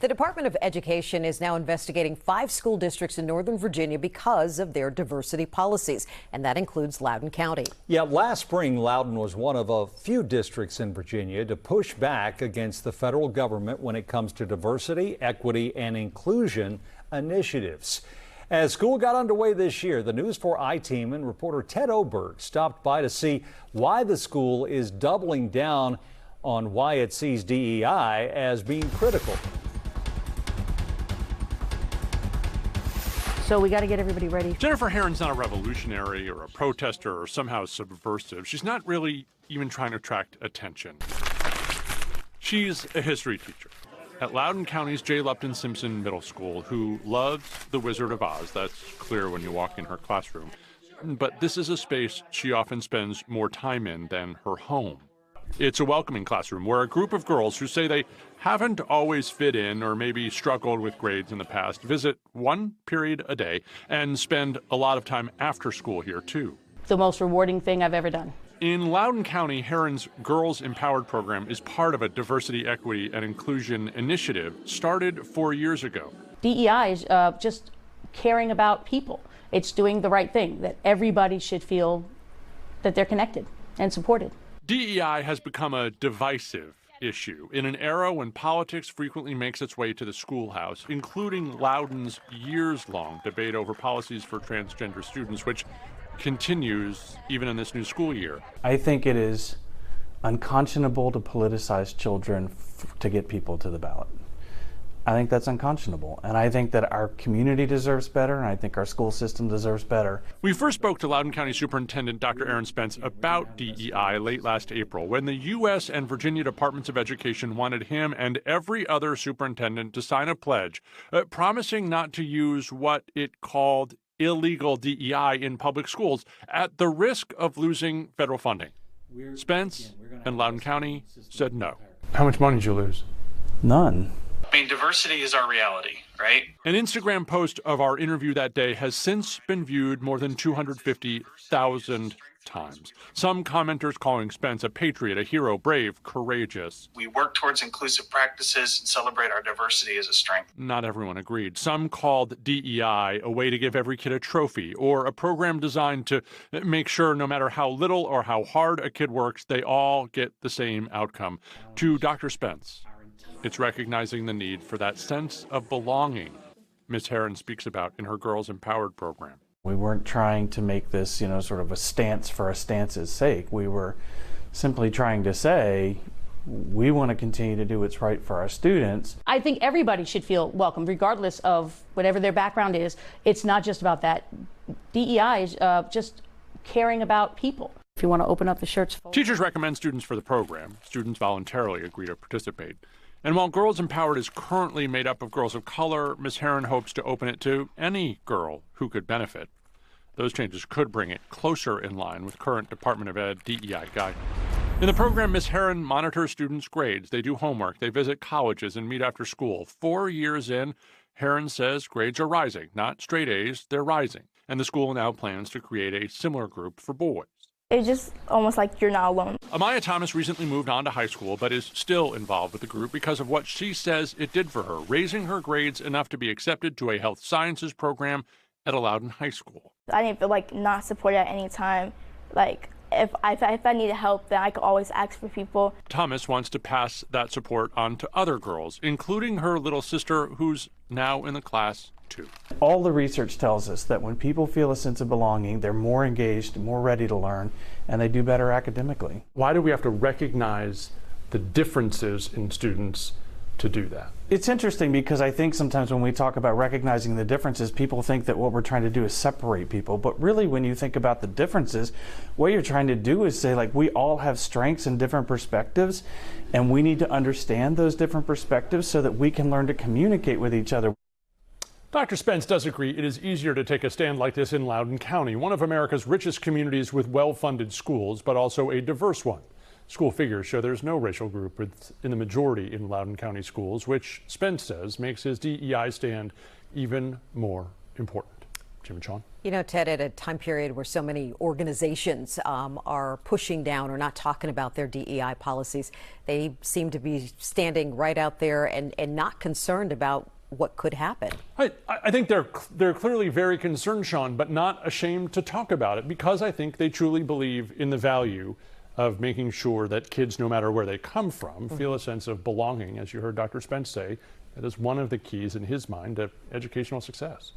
The Department of Education is now investigating 5 school districts in Northern Virginia because of their diversity policies, and that includes Loudoun County. Yeah, last spring, Loudoun was one of a few districts in Virginia to push back against the federal government when it comes to diversity, equity, and inclusion initiatives. As school got underway this year, the News 4 I-Team and reporter Ted Oberg stopped by to see why the school is doubling down on why it sees DEI as being critical. So we got to get everybody ready. Jennifer Herron's not a revolutionary or a protester or somehow subversive. She's not really even trying to attract attention. She's a history teacher at Loudoun County's J. Lupton Simpson Middle School, who loves The Wizard of Oz. That's clear when you walk in her classroom. But this is a space she often spends more time in than her home. It's a welcoming classroom where a group of girls who say they haven't always fit in or maybe struggled with grades in the past visit one period a day and spend a lot of time after school here, too. The most rewarding thing I've ever done. In Loudoun County, Herron's Girls Empowered program is part of a diversity, equity, and inclusion initiative started 4 years ago. DEI is just caring about people. It's doing the right thing, that everybody should feel that they're connected and supported. DEI has become a divisive issue in an era when politics frequently makes its way to the schoolhouse, including Loudoun's years-long debate over policies for transgender students, which continues even in this new school year. I think it is unconscionable to politicize children to get people to the ballot. I think that's unconscionable, and I think that our community deserves better, and I think our school system deserves better. We first spoke to Loudoun County Superintendent Dr. Aaron Spence about DEI late last April, when the U.S. and Virginia Departments of Education wanted him and every other superintendent to sign a pledge promising not to use what it called illegal DEI in public schools at the risk of losing federal funding. Spence and Loudoun County said no. How much money did you lose? None. I mean, diversity is our reality, right? An Instagram post of our interview that day has since been viewed more than 250,000 times. Some commenters calling Spence a patriot, a hero, brave, courageous. We work towards inclusive practices and celebrate our diversity as a strength. Not everyone agreed. Some called DEI a way to give every kid a trophy or a program designed to make sure no matter how little or how hard a kid works, they all get the same outcome. To Dr. Spence, it's recognizing the need for that sense of belonging Ms. Herron speaks about in her Girls Empowered program. We weren't trying to make this, sort of a stance for a stance's sake. We were simply trying to say, we want to continue to do what's right for our students. I think everybody should feel welcome, regardless of whatever their background is. It's not just about that. DEI is just caring about people. If you want to open up the shirts. Teachers recommend students for the program. Students voluntarily agree to participate. And while Girls Empowered is currently made up of girls of color, Ms. Herron hopes to open it to any girl who could benefit. Those changes could bring it closer in line with current Department of Ed DEI guidance. In the program, Ms. Herron monitors students' grades. They do homework, they visit colleges, and meet after school. 4 years in, Herron says grades are rising, not straight A's, they're rising. And the school now plans to create a similar group for boys. It's just almost like you're not alone. Amaya Thomas recently moved on to high school, but is still involved with the group because of what she says it did for her, raising her grades enough to be accepted to a health sciences program at Loudoun High School. I didn't feel like not supported at any time. Like if I needed help, then I could always ask for people. Thomas wants to pass that support on to other girls, including her little sister, who's now in the class too. All the research tells us that when people feel a sense of belonging, they're more engaged, more ready to learn, and they do better academically. Why do we have to recognize the differences in students to do that? It's interesting because I think sometimes when we talk about recognizing the differences, people think that what we're trying to do is separate people. But really, when you think about the differences, what you're trying to do is say, like, we all have strengths and different perspectives, and we need to understand those different perspectives so that we can learn to communicate with each other. Dr. Spence does agree it is easier to take a stand like this in Loudoun County, one of America's richest communities with well-funded schools, but also a diverse one. School figures show there's no racial group in the majority in Loudoun County schools, which Spence says makes his DEI stand even more important. Jim and Sean. You know, Ted, at a time period where so many organizations are pushing down or not talking about their DEI policies, they seem to be standing right out there and not concerned about what could happen. I think they're clearly very concerned, Sean, but not ashamed to talk about it, because I think they truly believe in the value of making sure that kids, no matter where they come from, feel a sense of belonging, as you heard Dr. Spence say. That is one of the keys in his mind to educational success.